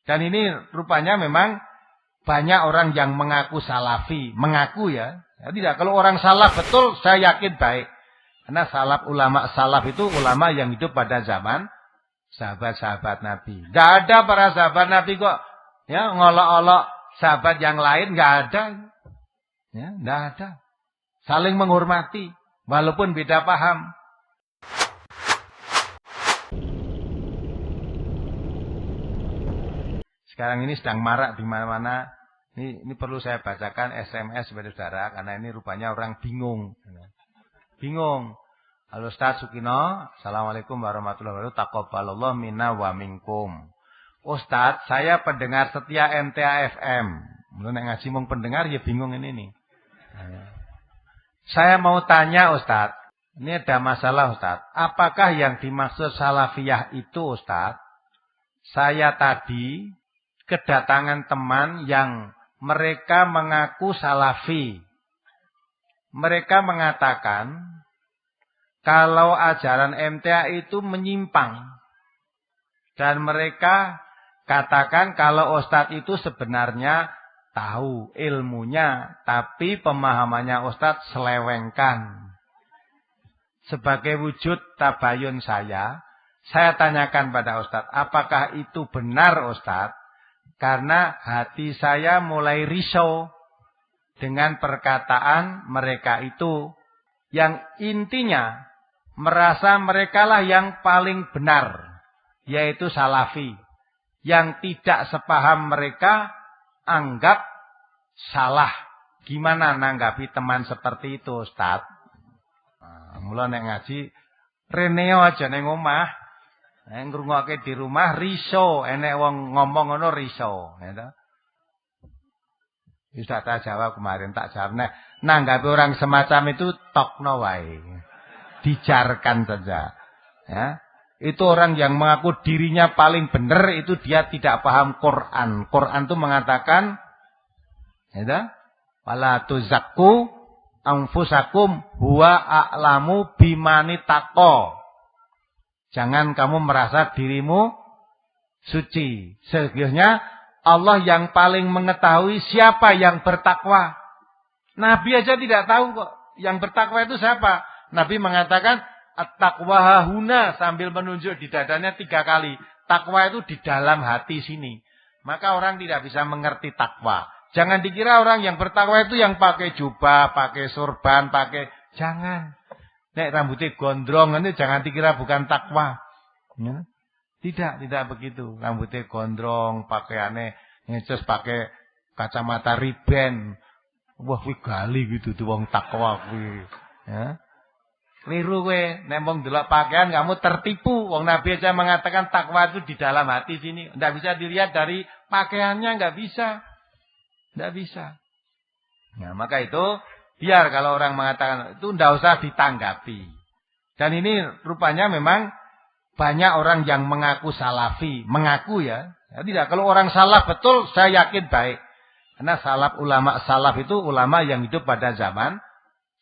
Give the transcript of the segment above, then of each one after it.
Dan ini rupanya memang banyak orang yang mengaku salafi. Mengaku ya. Tidak, kalau orang salaf betul saya yakin baik. Karena ulama salaf itu ulama yang hidup pada zaman sahabat-sahabat Nabi. Tidak ada para sahabat Nabi kok ya ngolok-olok sahabat yang lain, tidak ada. Ya, tidak ada. Saling menghormati walaupun beda paham. Sekarang ini sedang marak di mana-mana. Ini perlu saya bacakan SMS kepada saudara karena ini rupanya orang bingung. Bingung. Halo Ustaz Sukino, Assalamualaikum warahmatullahi wabarakatuh. Taqabbalallahu minna wa minkum. Ustaz, saya pendengar setia MTA FM. Mulai ngaji mung pendengar ya bingung ini nih. Saya mau tanya Ustaz, ini ada masalah Ustaz. Apakah yang dimaksud salafiyah itu Ustaz? Saya tadi kedatangan teman yang mereka mengaku salafi. Mereka mengatakan kalau ajaran MTA itu menyimpang. Dan mereka katakan kalau Ustadz itu sebenarnya tahu ilmunya, tapi pemahamannya Ustadz selewengkan. Sebagai wujud tabayun saya tanyakan pada Ustadz, apakah itu benar Ustadz? Karena hati saya mulai risau dengan perkataan mereka itu. Yang intinya merasa merekalah yang paling benar, yaitu salafi. Yang tidak sepaham mereka anggap salah. Gimana nanggapi teman seperti itu Ustaz? Mula nek ngaji reneo aja ning omah. Nek ngrungokke di rumah riso, enek wong ngomong ngono riso, gitu. Bisa tak jawab kemarin tak jawab. Nah, nanggapi orang semacam itu tokno wae. Dijarkan saja. Ya. Itu orang yang mengaku dirinya paling benar itu dia tidak paham Quran. Quran itu mengatakan ya, wala tuzakku anfusakum huwa a'lamu bimani taqo. Jangan kamu merasa dirimu suci. Sesungguhnya Allah yang paling mengetahui siapa yang bertakwa. Nabi aja tidak tahu kok. Yang bertakwa itu siapa? Nabi mengatakan at-taqwa hahuna sambil menunjuk di dadanya 3 kali. Takwa itu di dalam hati sini. Maka orang tidak bisa mengerti takwa. Jangan dikira orang yang bertakwa itu yang pakai jubah, pakai sorban, pakai... Jangan. Nek rambutnya gondrong itu jangan dikira bukan takwa. Ya. Tidak begitu. Rambutnya gondrong, pakaiannya ngecus pakai kacamata riben. Wah, kuwi gali gitu tuh wong takwa kuwi. Ya. Keliru kowe, nek wong delok pakaian kamu tertipu. Wong Nabi aja mengatakan takwa itu di dalam hati sini. Enggak bisa dilihat dari pakaiannya, enggak bisa. Enggak bisa. Nah, maka itu biar kalau orang mengatakan itu tidak usah ditanggapi. Dan ini rupanya memang banyak orang yang mengaku salafi. Mengaku ya. Tidak, kalau orang salaf betul saya yakin baik. Karena ulama salaf itu ulama yang hidup pada zaman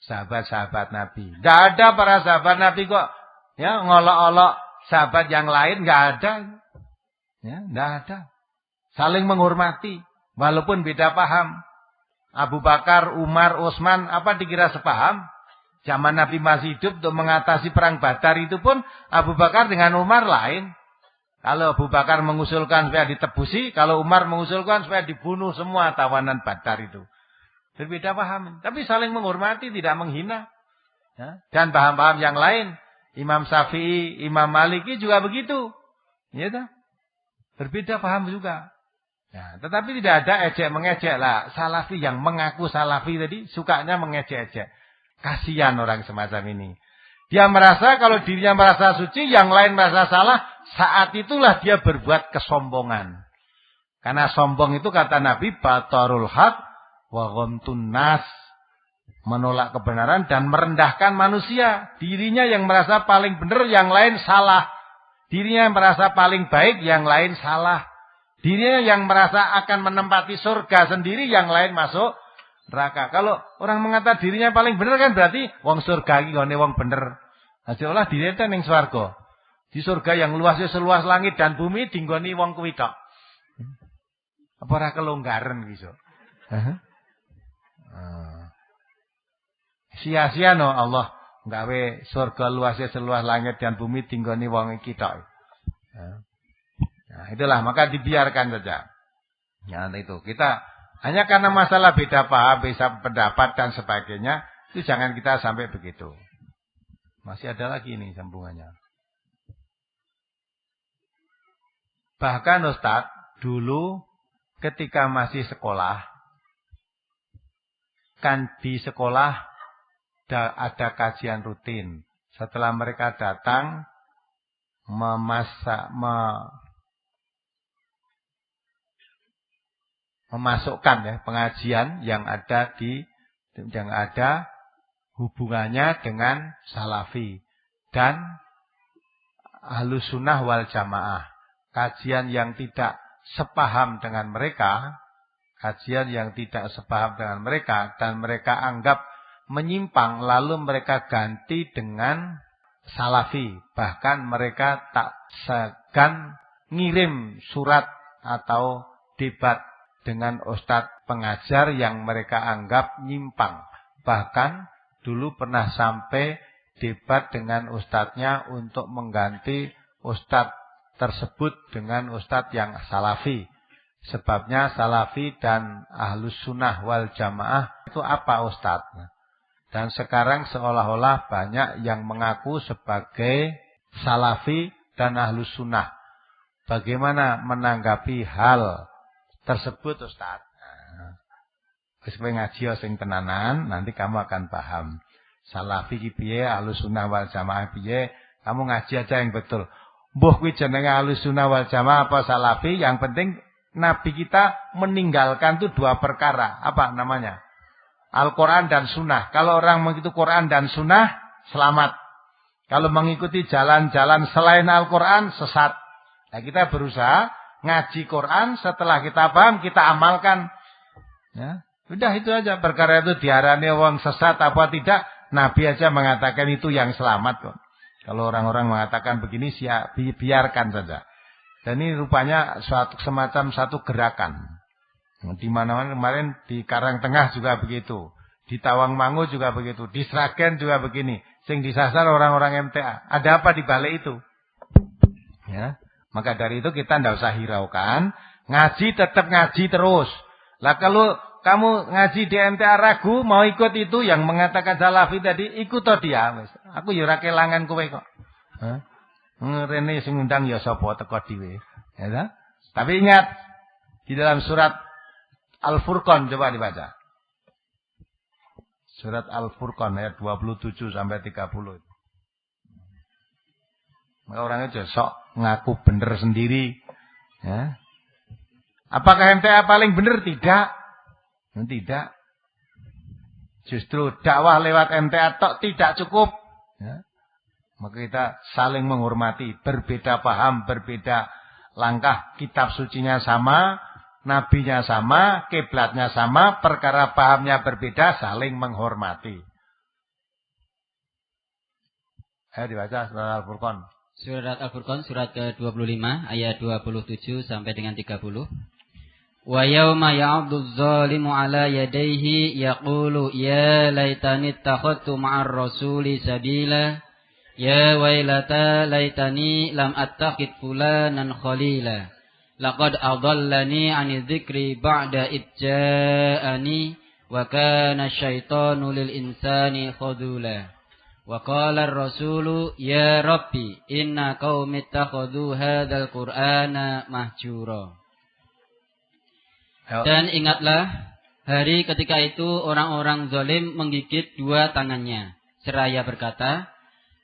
sahabat-sahabat Nabi. Tidak ada para sahabat Nabi kok ya ngolok-olok sahabat yang lain. Tidak ada. Ya, tidak ada. Saling menghormati. Walaupun beda paham. Abu Bakar, Umar, Utsman, apa dikira sepaham? Zaman Nabi masih hidup untuk mengatasi perang Badar itu pun Abu Bakar dengan Umar lain. Kalau Abu Bakar mengusulkan supaya ditebusi, kalau Umar mengusulkan supaya dibunuh semua tawanan Badar itu. Berbeda paham, tapi saling menghormati, tidak menghina. Ya. Dan paham-paham yang lain, Imam Syafi'i, Imam Maliki juga begitu. Ya, berbeda paham juga. Ya, tetapi tidak ada ejek-mengejek lah. Salafi yang mengaku salafi tadi sukanya mengejek-ejek. Kasihan orang semacam ini. Dia merasa kalau dirinya merasa suci, yang lain merasa salah. Saat itulah dia berbuat kesombongan. Karena sombong itu kata Nabi, batarul haq wa ghamtun nas. Menolak kebenaran dan merendahkan manusia. Dirinya yang merasa paling benar, yang lain salah. Dirinya yang merasa paling baik, yang lain salah. Dirinya yang merasa akan menempati surga sendiri, yang lain masuk neraka. Kalau orang mengatakan dirinya paling benar kan berarti wong surga iki ngene wong bener. Hasil olah dirinya ning swarga. Di surga yang luasnya seluas langit dan bumi dinggoni wong kuwi tok. Apa ora kelonggaran iso? Sia-sia no Allah gawe surga luasnya seluas langit dan bumi tinggoni wong iki tok. Nah, itulah maka dibiarkan saja. Ya, itu kita hanya karena masalah beda paham, beda pendapat dan sebagainya, itu jangan kita sampai begitu. Masih ada lagi nih sambungannya. Bahkan Ustaz, dulu ketika masih sekolah, kan di sekolah ada kajian rutin. Setelah mereka datang, memasukkan ya pengajian yang ada hubungannya dengan salafi dan ahlus sunnah wal jamaah. Kajian yang tidak sepaham dengan mereka, dan mereka anggap menyimpang, lalu mereka ganti dengan salafi. Bahkan mereka tak segan ngirim surat atau debat dengan ustadz pengajar yang mereka anggap nyimpang. Bahkan dulu pernah sampai debat dengan ustadznya untuk mengganti ustadz tersebut dengan ustadz yang salafi. Sebabnya salafi dan ahlus sunnah wal jamaah itu apa ustadz? Dan sekarang seolah-olah banyak yang mengaku sebagai salafi dan ahlus sunnah. Bagaimana menanggapi hal tersebut ustadz? Wis ngaji sing tenanan, nanti kamu akan paham. Salafi ki piye, ahlus sunnah wal jamaah piye, kamu ngaji aja yang betul. Mbuh kuwi jenenge ahlus sunnah wal jamaah apa salafi, yang penting Nabi kita meninggalkan itu dua perkara. Apa namanya? Al-Quran dan Sunnah. Kalau orang mengikuti Quran dan Sunnah, selamat. Kalau mengikuti jalan-jalan selain Al-Quran, sesat. Nah, kita berusaha ngaji Quran, setelah kita paham, kita amalkan. Ya, udah itu aja. Perkara itu diarani wong sesat apa tidak, Nabi aja mengatakan itu yang selamat kok. Kalau orang-orang mengatakan begini, biarkan saja. Dan ini rupanya semacam satu gerakan. Di mana-mana kemarin di Karangtengah juga begitu. Di Tawangmangu juga begitu. Di Sragen juga begini. Sing disasar orang-orang MTA. Ada apa di balik itu? Ya. Maka dari itu kita tidak usah hiraukan. Ngaji tetap ngaji terus. Lah kalau kamu ngaji di MTA ragu mau ikut itu yang mengatakan salafi tadi, ikut toh dia. Aku ya ora kelangan kowe kok. Rene sing ngundang ya sapa teko dhewe. Ya. Tapi ingat di dalam surat Al-Furqan coba dibaca. Surat Al-Furqan ayat 27 sampai 30. Maka orangnya aja sok ngaku bener sendiri. Ya. Apakah MTA paling benar? Tidak. Tidak. Justru dakwah lewat MTA tok tidak cukup. Ya. Maka kita saling menghormati. Berbeda paham, berbeda langkah. Kitab sucinya sama, nabinya sama, kiblatnya sama, perkara pahamnya berbeda, saling menghormati. Ayo dibaca surat Al-Furqan. Surat Al-Furqan surat ke-25 ayat 27 sampai dengan 30. Wa yauma ya'udzu dzalimu ala yadayhi yaqulu ya laitani ittakhadtu ma'ar rasuli sabila ya wailata laitani lam attakhid fulanan khalila laqad adallani 'ani dzikri ba'da idja'ani wa kana asyaitanu lil insani khadula wa qala ar-rasulu ya rabbi inna qaumi ittakhadhu hadzal qur'ana mahjura. Dan ingatlah hari ketika itu orang-orang zalim menggigit dua tangannya seraya berkata,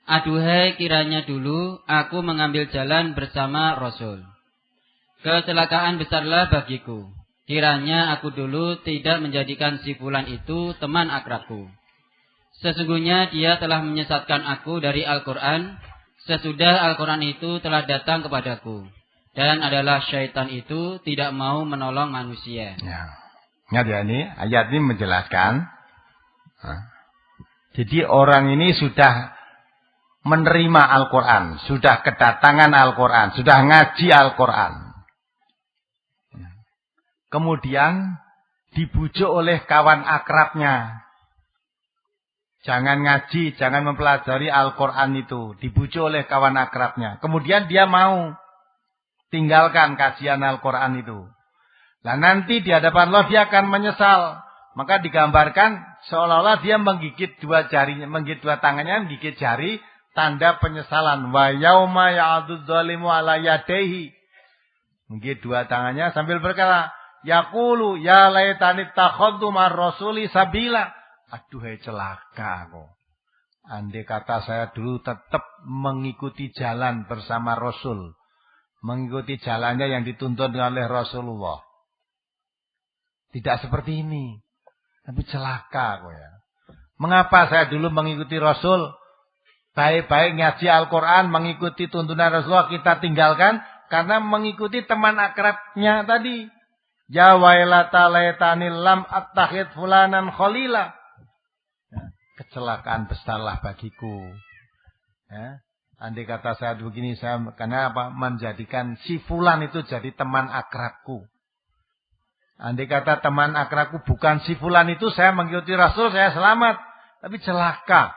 aduhai kiranya dulu aku mengambil jalan bersama Rasul. Kecelakaan besarlah bagiku. Kiranya aku dulu tidak menjadikan si fulan itu teman akrabku. Sesungguhnya dia telah menyesatkan aku dari Al-Quran. Sesudah Al-Quran itu telah datang kepadaku. Dan adalah syaitan itu tidak mau menolong manusia. Ya. Ingat ya ini, ayat ini menjelaskan. Jadi orang ini sudah menerima Al-Quran. Sudah kedatangan Al-Quran. Sudah ngaji Al-Quran. kemudian dibujuk oleh kawan akrabnya. Jangan ngaji, jangan mempelajari Al-Quran itu. Dibujuk oleh kawan akrabnya. Kemudian dia mau tinggalkan kajian Al-Quran itu. Nah nanti di hadapan Allah dia akan menyesal. Maka digambarkan seolah-olah dia menggigit dua jarinya, menggigit dua tangannya, menggigit jari, tanda penyesalan. Wa yauma ya'adudz zalimu ala yadayhi. Menggigit dua tangannya sambil berkata, yaqulu ya laitani takhadtu mar rasuli sabila. Aduh, celaka kok. Andai kata saya dulu tetap mengikuti jalan bersama Rasul. Mengikuti jalannya yang dituntun oleh Rasulullah. Tidak seperti ini. Tapi celaka kok ya. Mengapa saya dulu mengikuti Rasul? Baik-baik ngaji Al-Quran, mengikuti tuntunan Rasulullah kita tinggalkan. Karena mengikuti teman akrabnya tadi. Ya wailata laitani lam attakhid fulanan khalila. Kecelakaan besarlah bagiku. Ya. Andai kata saya begini, saya karena apa? Menjadikan si fulan itu jadi teman akrabku. Andai kata teman akrabku bukan si fulan itu, saya mengikuti Rasul, saya selamat. Tapi celaka.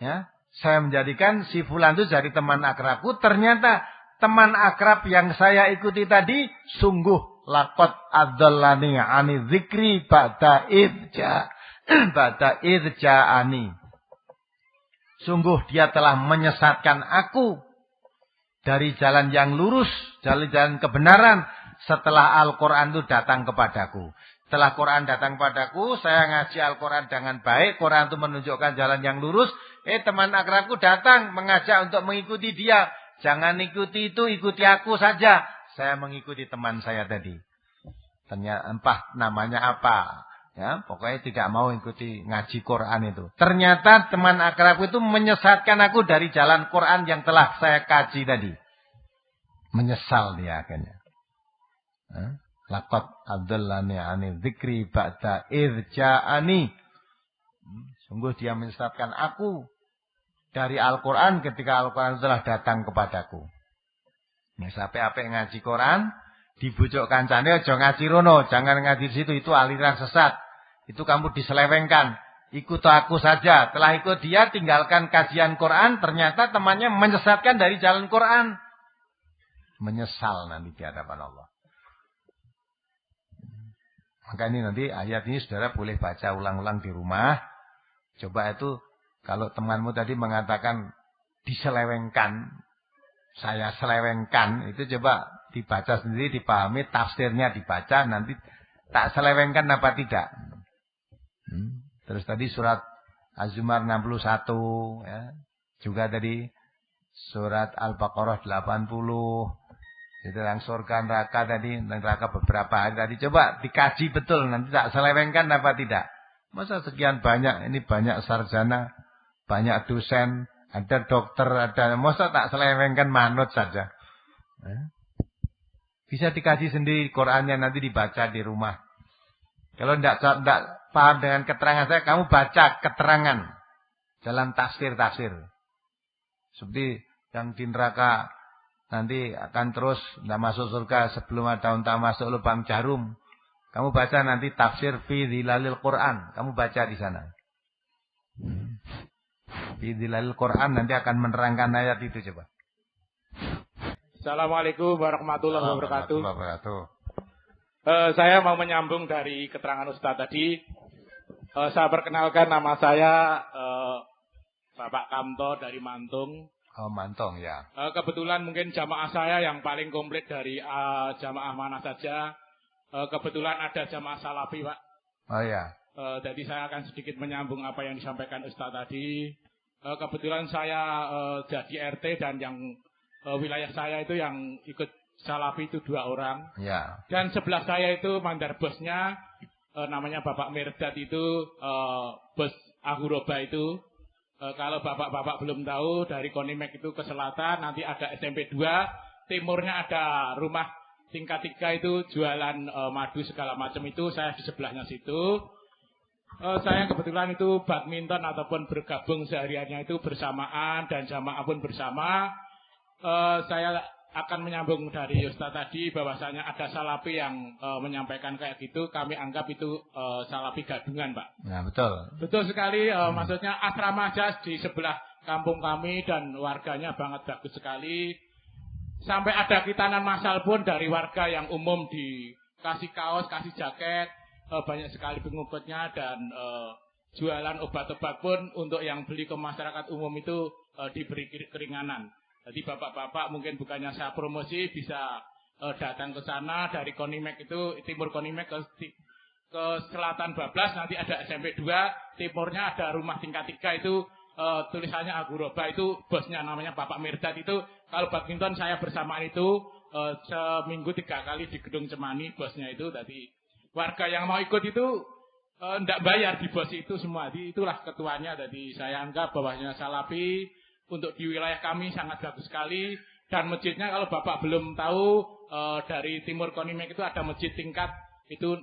Ya. Saya menjadikan si fulan itu jadi teman akrabku. Ternyata teman akrab yang saya ikuti tadi, sungguh laqad adzallani ani dzikri ba'da idja'ani. Sungguh dia telah menyesatkan aku dari jalan yang lurus, dari jalan kebenaran setelah Al-Quran itu datang kepadaku. Setelah Quran datang kepadaku, saya ngaji Al-Quran dengan baik, Quran itu menunjukkan jalan yang lurus. Teman akrabku datang mengajak untuk mengikuti dia. Jangan ikuti itu, ikuti aku saja. Saya mengikuti teman saya tadi. Ternyata entah namanya apa. Ya, pokoknya tidak mau ikuti ngaji Quran itu. Ternyata teman akrabku itu menyesatkan aku dari jalan Quran yang telah saya kaji tadi. Menyesal dia akhirnya. Laqad adallani 'ani dzikri ba'da idja'ani. Sungguh dia menyesatkan aku dari Al-Quran ketika Al-Quran telah datang kepadaku. Nah, sampai ngaji Quran, dibujuk kancane aja ngaji rono, jangan ngaji situ, itu aliran sesat. Itu kamu diselewengkan. Ikut aku saja. Telah ikut dia, tinggalkan kajian Quran. Ternyata temannya menyesatkan dari jalan Quran. Menyesal nanti di hadapan Allah. Maka ini nanti ayat ini saudara boleh baca ulang-ulang di rumah. Coba itu kalau temanmu tadi mengatakan diselewengkan. Saya selewengkan. Itu coba dibaca sendiri, dipahami. Tafsirnya dibaca. Nanti tak selewengkan apa tidak. Terus tadi surat Az-Zumar 61 ya. Juga tadi surat Al-Baqarah 80. Itu yang surga neraka tadi, neraka beberapa hari tadi coba dikaji betul nanti tak selewengkan apa tidak. Masa sekian banyak, ini banyak sarjana, banyak dosen, ada dokter, ada masa tak selewengkan manut saja. Bisa dikaji sendiri Qur'annya nanti dibaca di rumah. Kalau tidak paham dengan keterangan saya, kamu baca keterangan dalam tafsir-tafsir. Seperti yang di neraka nanti akan terus tidak masuk surga sebelum ada unta masuk lubang jarum. Kamu baca nanti tafsir fi dhilalil Quran. Kamu baca di sana. Fi dhilalil Quran nanti akan menerangkan ayat itu coba. Assalamualaikum warahmatullahi wabarakatuh. Saya mau menyambung dari keterangan Ustaz tadi. Saya perkenalkan, nama saya Bapak Kamto dari Mantung. Oh, Mantung ya. Kebetulan mungkin jamaah saya yang paling komplit dari jamaah mana saja. Kebetulan ada jamaah Salafi, Pak. Oh ya. Jadi saya akan sedikit menyambung apa yang disampaikan Ustaz tadi. Kebetulan saya jadi RT dan yang wilayah saya itu yang ikut Salafi itu 2 orang. Ya. Dan sebelah saya itu mandar bosnya namanya Bapak Mirdad itu bos Ahuroba itu. Kalau bapak-bapak belum tahu, dari Konimek itu ke selatan nanti ada SMP 2, timurnya ada rumah tingkat 3 itu jualan madu segala macam itu, saya di sebelahnya situ. Saya kebetulan itu badminton ataupun bergabung sehariannya itu bersamaan dan jamaah pun bersama. Saya akan menyambung dari Ustaz tadi bahwasanya ada salafi yang menyampaikan kayak gitu, kami anggap itu salafi gadungan, Pak. Nah, betul. Betul sekali, maksudnya asrama Jas di sebelah kampung kami dan warganya banget bagus sekali. Sampai ada khitanan massal pun dari warga yang umum dikasih kaos, kasih jaket, banyak sekali pengikutnya dan jualan obat-obat pun untuk yang beli ke masyarakat umum itu diberi keringanan. Jadi bapak-bapak mungkin bukannya saya promosi bisa datang ke sana dari Konimek itu timur Konimek ke selatan Bablas nanti ada SMP 2 timurnya ada rumah tingkat 3 itu tulisannya Aguroba itu bosnya namanya Bapak Mirdad itu kalau badminton saya bersamaan itu seminggu 3 kali di Gedung Cemani bosnya itu tadi warga yang mau ikut itu ndak bayar di bos itu semua jadi itulah ketuanya jadi saya anggap bahwasanya salafi untuk di wilayah kami sangat bagus sekali dan masjidnya kalau Bapak belum tahu dari timur Konimek itu ada masjid tingkat itu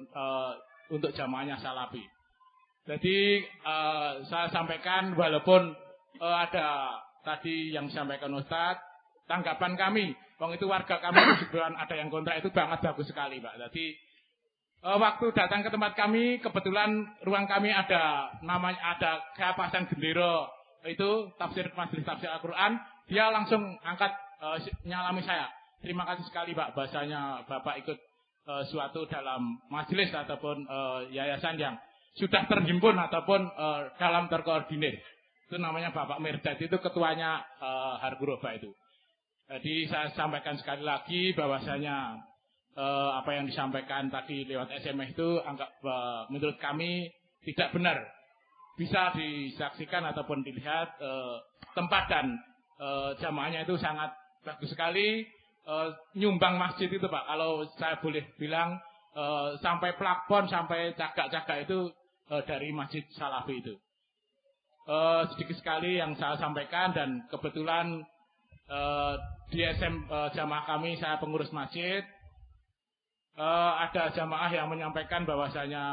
untuk jamaahnya salafi. Jadi saya sampaikan walaupun ada tadi yang disampaikan Ustadz tanggapan kami, wong itu warga kami sebulan ada yang kontrak itu banget bagus sekali Pak. Jadi waktu datang ke tempat kami kebetulan ruang kami ada namanya ada kayak pasang gendera itu tafsir majelis tafsir Al-Quran dia langsung angkat nyalami saya terima kasih sekali Pak bahasanya Bapak ikut suatu dalam majelis ataupun yayasan yang sudah terhimpun ataupun dalam terkoordinir itu namanya Bapak Mirdad itu ketuanya Harguroba itu jadi saya sampaikan sekali lagi bahwasanya apa yang disampaikan tadi lewat SMS itu anggap menurut kami tidak benar bisa disaksikan ataupun dilihat tempat dan jamaahnya itu sangat bagus sekali nyumbang masjid itu Pak kalau saya boleh bilang sampai plafon sampai cagak-cagak itu dari masjid Salafi itu sedikit sekali yang saya sampaikan dan kebetulan di jamaah kami saya pengurus masjid ada jamaah yang menyampaikan bahwasanya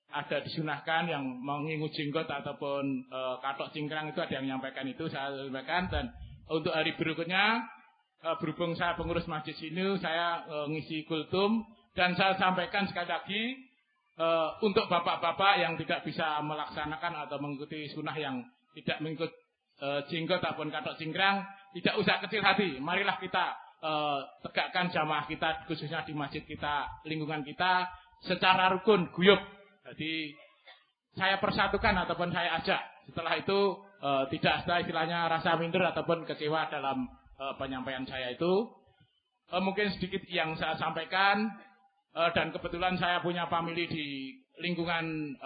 ada disunahkan yang mengingut jenggot ataupun katok cingkrang itu ada yang menyampaikan itu saya sampaikan dan untuk hari berikutnya berhubung saya pengurus masjid sini saya ngisi kultum dan saya sampaikan sekali lagi untuk bapak-bapak yang tidak bisa melaksanakan atau mengikuti sunnah yang tidak mengikut jenggot ataupun katok cingkrang tidak usah kecil hati marilah kita tegakkan jamaah kita khususnya di masjid kita lingkungan kita secara rukun guyup. Jadi saya persatukan ataupun saya ajak. Setelah itu tidak ada istilahnya rasa minder ataupun kecewa dalam penyampaian saya itu. Mungkin sedikit yang saya sampaikan dan kebetulan saya punya family di lingkungan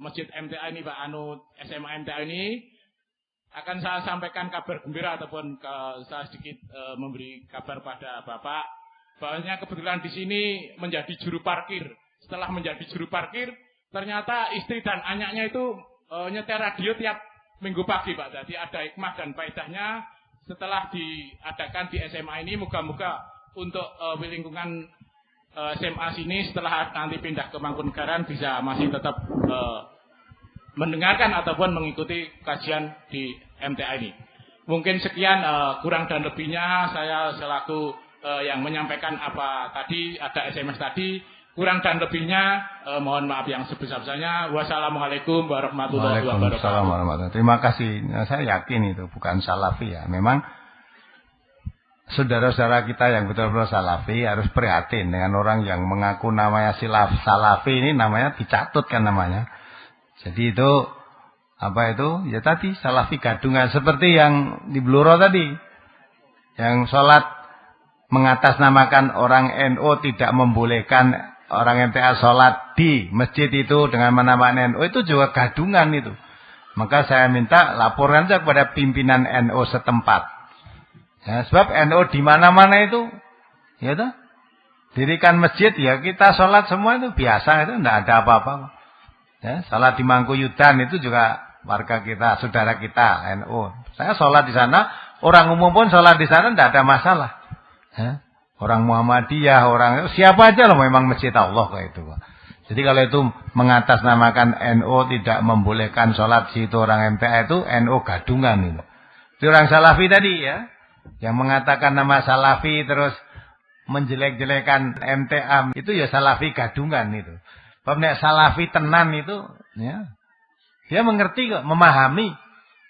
Masjid MTA ini Pak Anu SMA MTA ini. Akan saya sampaikan kabar gembira ataupun saya sedikit memberi kabar pada Bapak. Bahwasanya kebetulan di sini menjadi juru parkir. Setelah menjadi juru parkir, ternyata istri dan anaknya itu nyetel radio tiap minggu pagi Pak. Jadi ada hikmah dan faedahnya setelah diadakan di SMA ini. Moga-moga untuk lingkungan SMA sini setelah nanti pindah ke Mangkunegaran bisa masih tetap mendengarkan ataupun mengikuti kajian di MTA ini. Mungkin sekian kurang dan lebihnya saya selaku yang menyampaikan apa tadi ada SMS tadi. Kurang dan lebihnya mohon maaf yang sebesar-besarnya. Wassalamualaikum warahmatullahi wabarakatuh. Waalaikumsalam. Terima kasih. Saya yakin itu bukan salafi ya. Memang saudara-saudara kita yang betul-betul salafi harus prihatin dengan orang yang mengaku namanya salafi ini namanya dicatut kan namanya. Jadi itu apa itu? Ya tadi salafi gadungan seperti yang di Bluro tadi. Yang sholat mengatasnamakan orang NU tidak membolehkan orang MTA sholat di masjid itu dengan menamakan NU itu juga gadungan itu. Maka saya minta laporan saja kepada pimpinan NU setempat. Ya, sebab NU di mana-mana itu, ya tuh, dirikan masjid ya kita sholat semua itu biasa itu tidak ada apa-apa. Ya, sholat di Mangkuyudan itu juga warga kita, saudara kita NU. Saya sholat di sana, orang umum pun sholat di sana tidak ada masalah. Ya. Orang Muhammadiyah, orang siapa aja loh memang masjid Allah kayak itu. Jadi kalau itu mengatasnamakan NU tidak membolehkan sholat situ orang MTA itu NU gadungan itu. Itu orang salafi tadi ya. Yang mengatakan nama salafi terus menjelek-jelekan MTA itu ya salafi gadungan itu. Nek salafi tenan itu ya dia mengerti kok, memahami.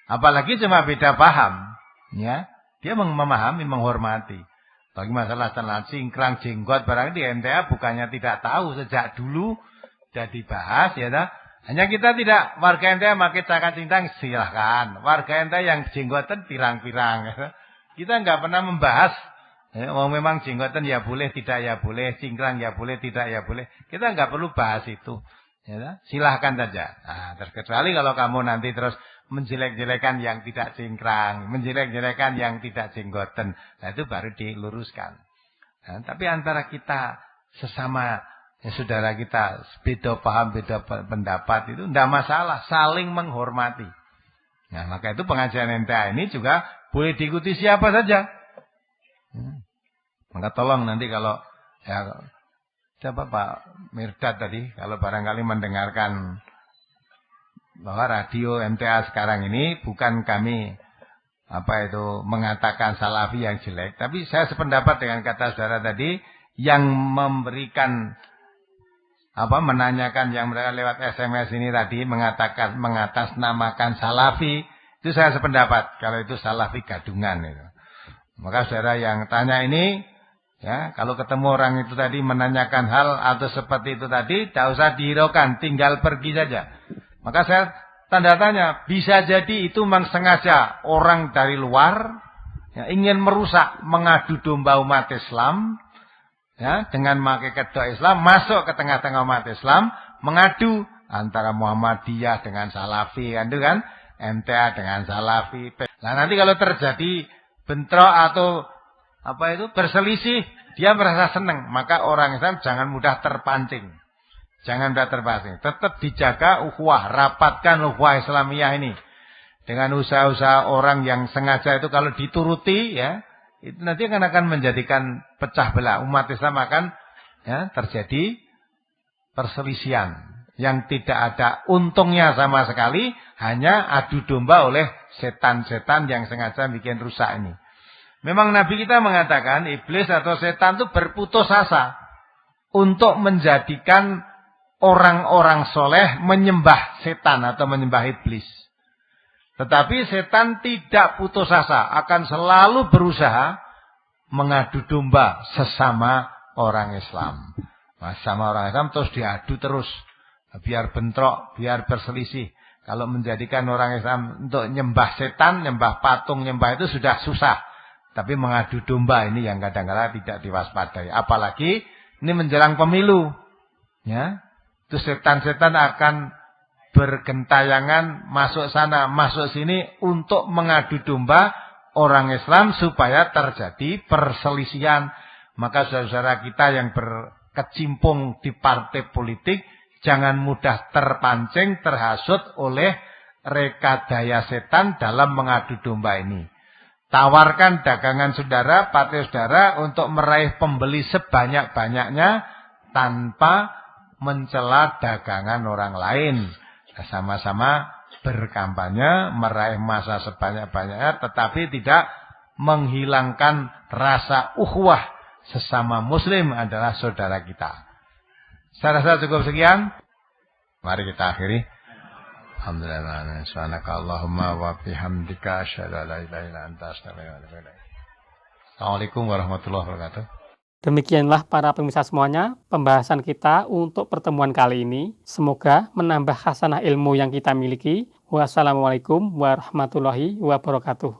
Apalagi cuma beda paham, ya. Dia memahami, menghormati. Bagi masalah celana cingkrang, jenggot barang di MTA bukannya tidak tahu sejak dulu sudah dibahas ya dah. Hanya kita tidak warga MTA pakai cakar cingkrang silahkan. Warga MTA yang jenggotan pirang-pirang. Kita enggak pernah membahas. Ya, memang jenggotan ya boleh, tidak ya boleh, cingkrang ya boleh, tidak ya boleh. Kita enggak perlu bahas itu. Ya, silahkan saja. Nah, terkecuali kalau kamu nanti terus menjelek-jelekan yang tidak cingkrang, menjelek-jelekan yang tidak jenggoten. Nah, itu baru diluruskan. Nah, tapi antara kita sesama ya, saudara kita beda paham, beda pendapat itu tidak masalah, saling menghormati. Nah, maka itu pengajian MTA ini juga boleh diikuti siapa saja. Maka tolong nanti kalau ya, siapa Pak Mirdad tadi kalau barangkali mendengarkan bahwa radio MTA sekarang ini bukan kami mengatakan salafi yang jelek, tapi saya sependapat dengan kata saudara tadi yang memberikan menanyakan yang mereka lewat SMS ini tadi mengatakan mengatasnamakan salafi, itu saya sependapat kalau itu salafi gadungan itu. Maka saudara yang tanya ini ya, kalau ketemu orang itu tadi menanyakan hal atau seperti itu tadi, tidak usah dihiraukan, tinggal pergi saja. Maka saya tanda tanya, bisa jadi itu memang sengaja orang dari luar ya, ingin merusak, mengadu domba umat Islam ya, dengan memakai kedok Islam, masuk ke tengah-tengah umat Islam, mengadu antara Muhammadiyah dengan Salafi, kan? MTA dengan Salafi. Nah nanti kalau terjadi bentrok atau berselisih, dia merasa senang, maka orang Islam jangan mudah terpancing. Jangan mudah terpancing. Tetap dijaga ukhuwah, rapatkan ukhuwah Islamiyah ini. Dengan usaha-usaha orang yang sengaja itu kalau dituruti ya, itu nanti akan menjadikan pecah belah. Umat Islam akan ya, terjadi perselisihan yang tidak ada untungnya sama sekali, hanya adu domba oleh setan-setan yang sengaja bikin rusak ini. Memang Nabi kita mengatakan iblis atau setan itu berputus asa untuk menjadikan orang-orang soleh menyembah setan atau menyembah iblis. Tetapi setan tidak putus asa, akan selalu berusaha mengadu domba sesama orang Islam. Sama orang Islam terus diadu terus, biar bentrok, biar berselisih. Kalau menjadikan orang Islam untuk nyembah setan, nyembah patung, nyembah itu sudah susah. Tapi mengadu domba ini yang kadang-kadang tidak diwaspadai. Apalagi ini menjelang pemilu. Ya, itu setan-setan akan bergentayangan masuk sana, masuk sini untuk mengadu domba orang Islam supaya terjadi perselisihan. Maka saudara-saudara kita yang berkecimpung di partai politik, jangan mudah terpancing, terhasut oleh rekadaya setan dalam mengadu domba ini. Tawarkan dagangan saudara, partai saudara untuk meraih pembeli sebanyak-banyaknya tanpa mencela dagangan orang lain. Sama-sama berkampanye, meraih massa sebanyak-banyaknya, tetapi tidak menghilangkan rasa ukhuwah sesama muslim adalah saudara kita. Saya rasa cukup sekian. Mari kita akhiri. Alhamdulillah. Subhanakallahumma wa bihamdika asyhadu an la ilaha illa anta astaghfiruka wa atubu ilaik. Assalamualaikum warahmatullahi wabarakatuh. Demikianlah para pemirsa semuanya pembahasan kita untuk pertemuan kali ini. Semoga menambah hasanah ilmu yang kita miliki. Wassalamualaikum warahmatullahi wabarakatuh.